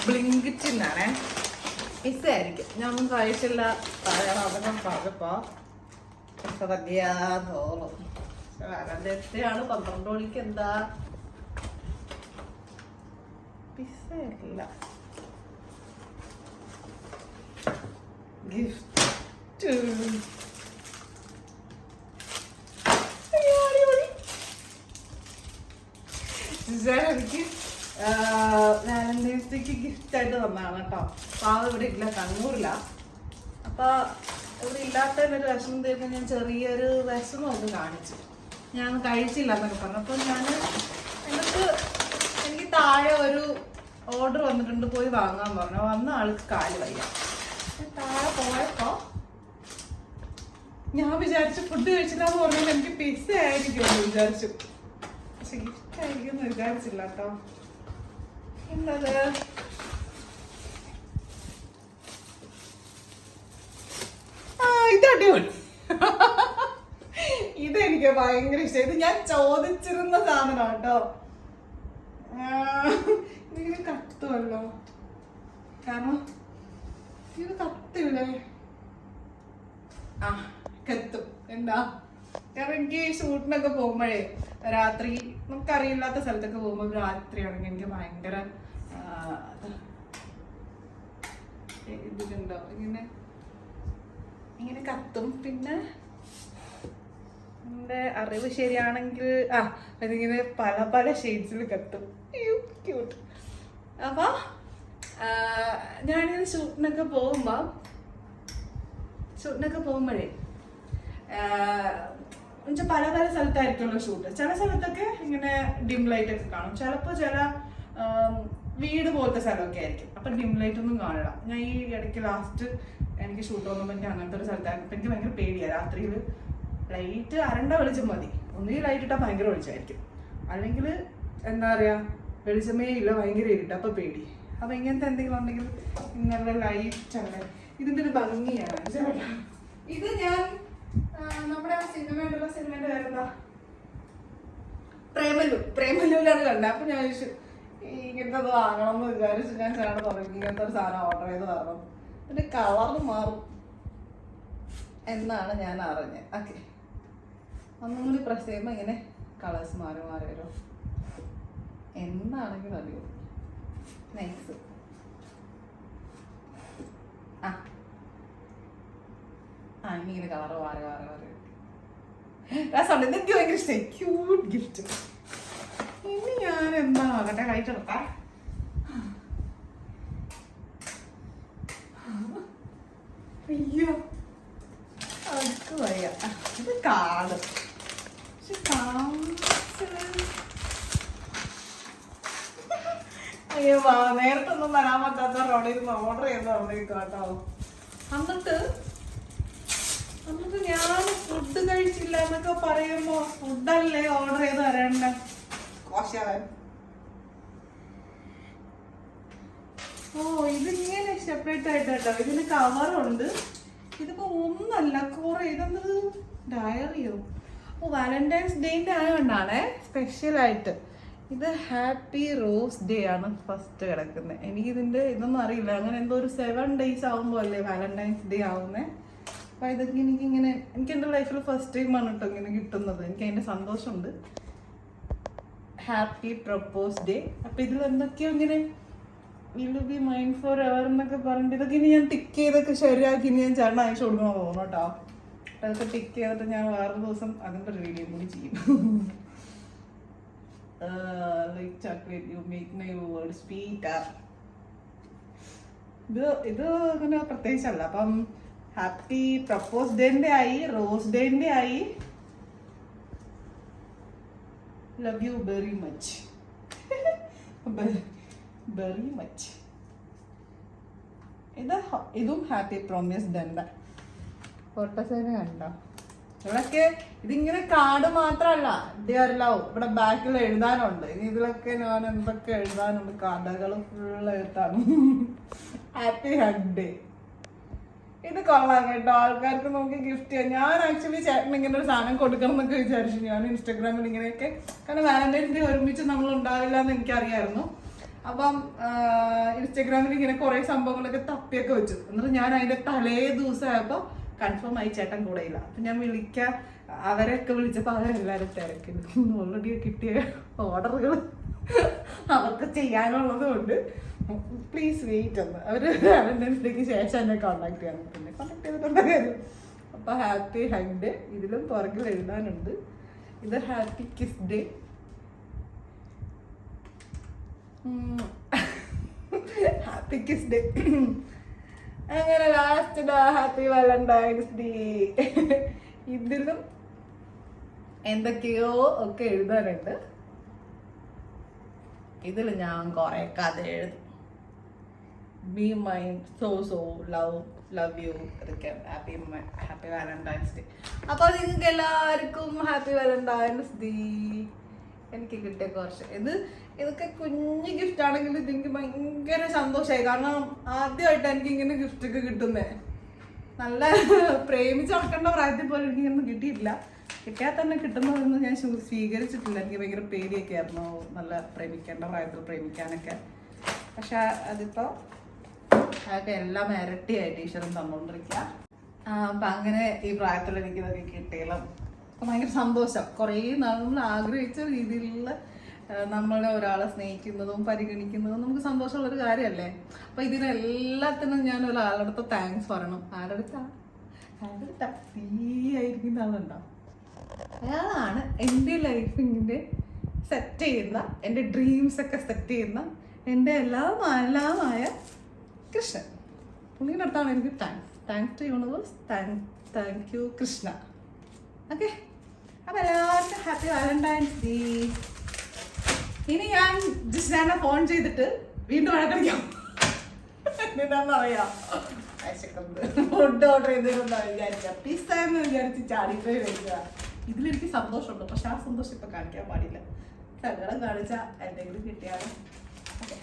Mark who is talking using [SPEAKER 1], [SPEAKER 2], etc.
[SPEAKER 1] ബ്ലിങ്കിറ്റിന്നാണേ. പിസ്സയായിരിക്കും. ഞാൻ ഒന്നും കഴിച്ചില്ല. അതൊക്കെ പറഞ്ഞപ്പോ പിസ്സ തന്നെയാന്ന് തോന്നും. എത്രയാണ് 12 മണിക്ക്? എന്താ പിസ്സയല്ല, ഗിഫ്റ്റ്. എനിക്ക് വാലന്റൈൻസ് ഡേക്ക് ഗിഫ്റ്റ് ആയിട്ട് തന്നതാണ് കേട്ടോ. പാവ ഇവിടെ ഇല്ല, കണ്ണൂരില്ല. അപ്പൊ ഇവിടെ ഇല്ലാത്തതിനൊരു വിഷമം തീർന്ന് ഞാൻ ചെറിയൊരു വിഷമമൊക്കെ കാണിച്ചു. ഞാൻ കഴിച്ചില്ല എന്നൊക്കെ പറഞ്ഞു. അപ്പൊ എനിക്ക് താഴെ ഒരു ഓർഡർ വന്നിട്ടുണ്ട്, പോയി വാങ്ങാൻ പറഞ്ഞു. വന്ന ആൾക്ക് കാല് വയ്യ. താഴെ പോയപ്പോ ഞാൻ വിചാരിച്ചു ഫുഡ് കഴിച്ചില്ലാന്ന് പറഞ്ഞാൽ എനിക്ക് പിസ്സ ആയിരിക്കും എന്ന് വിചാരിച്ചു. പക്ഷെ ഗിഫ്റ്റ് ആയിരിക്കും എന്ന് വിചാരിച്ചില്ല കേട്ടോ. എന്തത്? ഇതടിപൊളി. ഇതെനിക്ക് ഭയങ്കര ഇഷ്ടം. ഇത് ഞാൻ ചോദിച്ചിരുന്ന സാധനം കേട്ടോ. ഇതിങ്ങനെ കത്തുമല്ലോ, കാരണം ഇത് കത്തില്ലേ? ആ കത്തും. എന്താ? കാരണം എനിക്ക് ഷൂട്ടിനൊക്കെ പോകുമ്പോഴേ രാത്രി, നമുക്കറിയില്ലാത്ത സ്ഥലത്തൊക്കെ പോകുമ്പോൾ രാത്രിയാണെങ്കിൽ എനിക്ക് ഭയങ്കര ഇതിലുണ്ടോ ഇങ്ങനെ കത്തും. പിന്നെ എൻ്റെ അറിവ് ശരിയാണെങ്കിൽ അതിങ്ങനെ പല പല ഷെയ്ഡ്സിൽ കത്തും. ക്യൂട്ട്. അപ്പൊ ഞാനിങ്ങനെ ഷൂട്ടിനൊക്കെ പോകുമ്പോഴേ എന്നുവെച്ചാൽ പല പല സ്ഥലത്തായിരിക്കുമല്ലോ ഷൂട്ട്. ചില സ്ഥലത്തൊക്കെ ഇങ്ങനെ ഡിം ലൈറ്റ് ഒക്കെ കാണും. ചിലപ്പോൾ ചില വീട് പോലത്തെ സ്ഥലമൊക്കെ ആയിരിക്കും. അപ്പം ഡിം ലൈറ്റ് ഒന്നും കാണില്ല. ഞാൻ ഈ ഇടയ്ക്ക് ലാസ്റ്റ് എനിക്ക് ഷൂട്ട് പോകുമ്പോൾ എനിക്ക് അങ്ങനത്തെ ഒരു സ്ഥലത്തായിരുന്നു. അപ്പം എനിക്ക് ഭയങ്കര പേടിയാണ് രാത്രിയിൽ. ലൈറ്റ് അരണ്ട വെളിച്ചം മതി. ഒന്നുകിൽ ലൈറ്റ് ഇട്ടാൽ ഭയങ്കര വെളിച്ചമായിരിക്കും, അല്ലെങ്കിൽ എന്താ പറയുക വെളിച്ചമേ ഇല്ല, ഭയങ്കര ഇരുട്ട്. അപ്പം പേടി. അപ്പം ഇങ്ങനത്തെ എന്തെങ്കിലും ഉണ്ടെങ്കിൽ നല്ല ലൈറ്റ് അല്ലേ, ഇതിൻ്റെ ഒരു ഭംഗിയാണ്. ഇത് ഞാൻ നമ്മുടെ സിനിമേൻ്റെ പേരെന്താ, പ്രേമലുവിലാണ് കണ്ടത്. അപ്പം ഞാൻ ചോദിച്ചു ഇങ്ങനത്തെ വാങ്ങണം എന്ന് വിചാരിച്ചു. ഞാൻ ചേട്ടൻ തുടങ്ങി ഇങ്ങനത്തെ ഒരു സാധനം ഓർഡർ ചെയ്ത് തരണം. ഇതിന്റെ കളർ മാറും എന്നാണ് ഞാൻ അറിഞ്ഞത്. ഓക്കെ, ഒന്നും കൂടി പ്രസ് ചെയ്യുമ്പോൾ ഇങ്ങനെ കളേഴ്സ് മാറി വരും. എന്താണെങ്കിലും അറിയോ. നൈസ്. ഇനി ഇങ്ങനെ കളർ മാറി രസമുണ്ട്. ഇതെനിക്ക് ഭയങ്കര ഇഷ്ടമായി. Cute gift. ഇനി ഞാൻ എന്താ നോക്കട്ടെ, കഴിച്ചെടുത്താ. അയ്യോ അതൊക്കെ വയ്യ. ഇത് കാർഡ്. പക്ഷെ അയ്യോ നേരത്തെ ഒന്നും വരാൻ പറ്റാത്തവർ അവിടെ ഇരുന്ന് ഓർഡർ ചെയ്ത് വന്നേക്കും കേട്ടോ. എന്നിട്ട് ഞാൻ ഫുഡ് കഴിച്ചില്ല എന്നൊക്കെ പറയുമ്പോ ഫുഡല്ലേ ഓർഡർ ചെയ്ത് തരണ്ട. കോശാവൻ. ഇതിങ്ങനെ സെപ്പറേറ്റ് ആയിട്ട് കേട്ടോ. ഇതിന് കവറുണ്ട്. ഇതിപ്പോ ഒന്നല്ല കുറെ. ഇതെന്നത് ഡയറിയോ? വാലന്റൈൻസ് ഡേന്റെ ആയതുകൊണ്ടാണേ സ്പെഷ്യലായിട്ട്. ഇത് ഹാപ്പി റോസ് ഡേ ആണ് ഫസ്റ്റ് കിടക്കുന്നത്. എനിക്കിതിന്റെ ഇതൊന്നും അറിയില്ല. അങ്ങനെ എന്തോ ഒരു 7 days ആവുമ്പോൾ അല്ലേ വാലന്റൈൻസ് ഡേ ആവുന്നേ. അപ്പൊ ഇതൊക്കെ എനിക്ക് എൻ്റെ ലൈഫിൽ ഫസ്റ്റ് ടൈം ആണ് കേട്ടോ ഇങ്ങനെ കിട്ടുന്നത്. എനിക്ക് അതിന്റെ സന്തോഷമുണ്ട്. Happy propose day. അപ്പൊ ഇതിൽ എന്തൊക്കെയോ ഇങ്ങനെ will be mind for ever എന്നൊക്കെ പറഞ്ഞിട്ട് ഇതൊക്കെ ഇനി ഞാൻ ടിക്ക് ചെയ്തൊക്കെ ശരിയാക്കി ഇനി ഞാൻ ചേട്ടൻ അയച്ചു കൊടുക്കണോ തോന്നുന്നു കേട്ടോ. അതൊക്കെ ടിക്ക് ചെയ്തിട്ട് ഞാൻ വേറൊരു ദിവസം അതിൻ്റെ ഒരു വീഡിയോ കൂടി ചെയ്യും. Like chocolate you make my world sweeter. ഇത് അങ്ങനെ പ്രത്യേകിച്ചല്ല. അപ്പം ഹാപ്പി പ്രപ്പോസ് ഡേന്റെ ആയി, റോസ് ഡേന്റെ ആയി, love you very much. Very much. ഇതും ഹാപ്പി പ്രോമിസ് ഡേന്റെ ഫോട്ടോസിന് കണ്ടോ. ഇവിടൊക്കെ ഇതിങ്ങനെ കാർഡ് മാത്രല്ല, ഡിയർ ലവ് ഇവിടെ ബാക്കിൽ എഴുതാനുണ്ട്. ഇനി ഇതിലൊക്കെ ഞാൻ എന്തൊക്കെ എഴുതാനുണ്ട്, കഥകൾ ഫുള്ള് എഴുത്താണ്. Happy hug day. ഇത് കൊള്ളാം കേട്ടോ. ആൾക്കാർക്ക് നോക്കി ഗിഫ്റ്റ് ചെയ്യാം. ഞാൻ ആക്ച്വലി ചേട്ടന് ഇങ്ങനെ ഒരു സാധനം കൊടുക്കണം എന്നൊക്കെ വിചാരിച്ചു. ഞാൻ ഇൻസ്റ്റാഗ്രാമിൽ ഇങ്ങനെയൊക്കെ, കാരണം വാലന്റൈൻസ് ഡേ ഒരുമിച്ച് നമ്മൾ ഉണ്ടാവില്ല എന്ന് എനിക്കറിയായിരുന്നു. അപ്പം ഇൻസ്റ്റഗ്രാമിൽ ഇങ്ങനെ കുറെ സംഭവങ്ങളൊക്കെ തപ്പിയൊക്കെ വെച്ചു. എന്നിട്ട് ഞാൻ അതിന്റെ തലേ ദിവസമായപ്പോ കൺഫേം ആയി ചേട്ടൻ കൂടെ ഇല്ല. അപ്പൊ ഞാൻ വിളിക്കാൻ അവരെയൊക്കെ വിളിച്ചപ്പോൾ അവരെല്ലാവരും തിരക്കുന്നു. ഓൾറെഡി കിട്ടിയ ഓർഡറുകൾ അവർക്ക് ചെയ്യാനുള്ളത് കൊണ്ട് പ്ലീസ് വെയിറ്റ് എന്ന് അവർ വാലന്റൈൻസ് ശേഷം എന്നെ കോണ്ടാക്ട് ചെയ്യണം. പിന്നെ കോണ്ടാക്ട് ചെയ്തിട്ടുണ്ടായിരുന്നു. അപ്പൊ ഹാപ്പി ഹഗ് ഡേ ഇതിലും പുറകിൽ എഴുതാനുണ്ട്. ഇത് happy kiss day. Happy kiss day. അങ്ങനെ ലാസ്റ്റ് ഹാപ്പി വാലന്റൈൻസ് ഡേ. ഇതിലും എന്തൊക്കെയോ ഒക്കെ എഴുതാനുണ്ട്. ഇതിൽ ഞാൻ കുറെ കഥ എഴുതും. Be mine so love you ഇതൊക്കെ. Happy Valentine's day. അപ്പോൾ നിങ്ങൾക്ക് എല്ലാവർക്കും ഹാപ്പി വാലന്റൈൻസ് ഡേ. എനിക്ക് കിട്ടിയ കുറച്ച് ഇതൊക്കെ കുഞ്ഞു ഗിഫ്റ്റ് ആണെങ്കിൽ ഇതെനിക്ക് ഭയങ്കര സന്തോഷമായി. കാരണം ആദ്യമായിട്ട് എനിക്ക് ഇങ്ങനെ ഗിഫ്റ്റ് ഒക്കെ കിട്ടുന്നേ. നല്ല പ്രേമിച്ച് നടക്കേണ്ട പ്രായത്തിൽ പോലും എനിക്കൊന്നും കിട്ടിയിട്ടില്ല. കിട്ടിയാൽ തന്നെ കിട്ടുന്നതൊന്നും ഞാൻ സ്വീകരിച്ചിട്ടില്ല. എനിക്ക് ഭയങ്കര പേടിയൊക്കെ ആയിരുന്നു നല്ല പ്രേമിക്കേണ്ട പ്രായത്തിൽ പ്രേമിക്കാനൊക്കെ. പക്ഷെ അതിപ്പോൾ അതൊക്കെ എല്ലാം ഇരട്ടിയായിട്ട് ഈശ്വരൻ തന്നുകൊണ്ടിരിക്കുക. അപ്പം അങ്ങനെ ഈ പ്രായത്തിൽ എനിക്കിതൊക്കെ കിട്ടിയാലും അപ്പം ഭയങ്കര സന്തോഷം. കുറേ നമ്മൾ ആഗ്രഹിച്ച രീതിയിലുള്ള നമ്മളെ ഒരാളെ സ്നേഹിക്കുന്നതും പരിഗണിക്കുന്നതും നമുക്ക് സന്തോഷമുള്ളൊരു കാര്യമല്ലേ. അപ്പം ഇതിനെല്ലാത്തിനും ഞാൻ ഒരാളടുത്ത് താങ്ക്സ് പറയണം. ആരുടെ ഫ്രീ ആയിരിക്കുന്ന ആളുണ്ടാവും. അയാളാണ് എൻ്റെ ലൈഫിൻ്റെ സെറ്റ് ചെയ്യുന്ന, എൻ്റെ ഡ്രീംസൊക്കെ സെറ്റ് ചെയ്യുന്ന എൻ്റെ എല്ലാമായ കൃഷ്ണൻ. പുള്ളിയുടെ അടുത്താണ് എനിക്ക് thanks to universe. Thank you Krishna. Okay, അപ്പം എല്ലാവർക്കും ഹാപ്പി വാലന്റൈൻസ് ഡേ. ഇനി ഞാൻ ജിസ്നാനെ ഫോൺ ചെയ്തിട്ട് വീണ്ടും വഴക്കടിക്കാം. എന്താണെന്ന് അറിയാം, ഫുഡ് ഓർഡർ ചെയ്തിട്ടുണ്ടോ വിചാരിക്കാം. പിസ്സ എന്ന് വിചാരിച്ച് ചാടിപ്പോയി വരിക. ഇതിലെനിക്ക് സന്തോഷമുണ്ട്, പക്ഷെ ആ സന്തോഷം ഇപ്പം കാണിക്കാൻ പാടില്ല. സങ്കടം കാണിച്ചാൽ എന്തെങ്കിലും കിട്ടിയാലും ഓക്കെ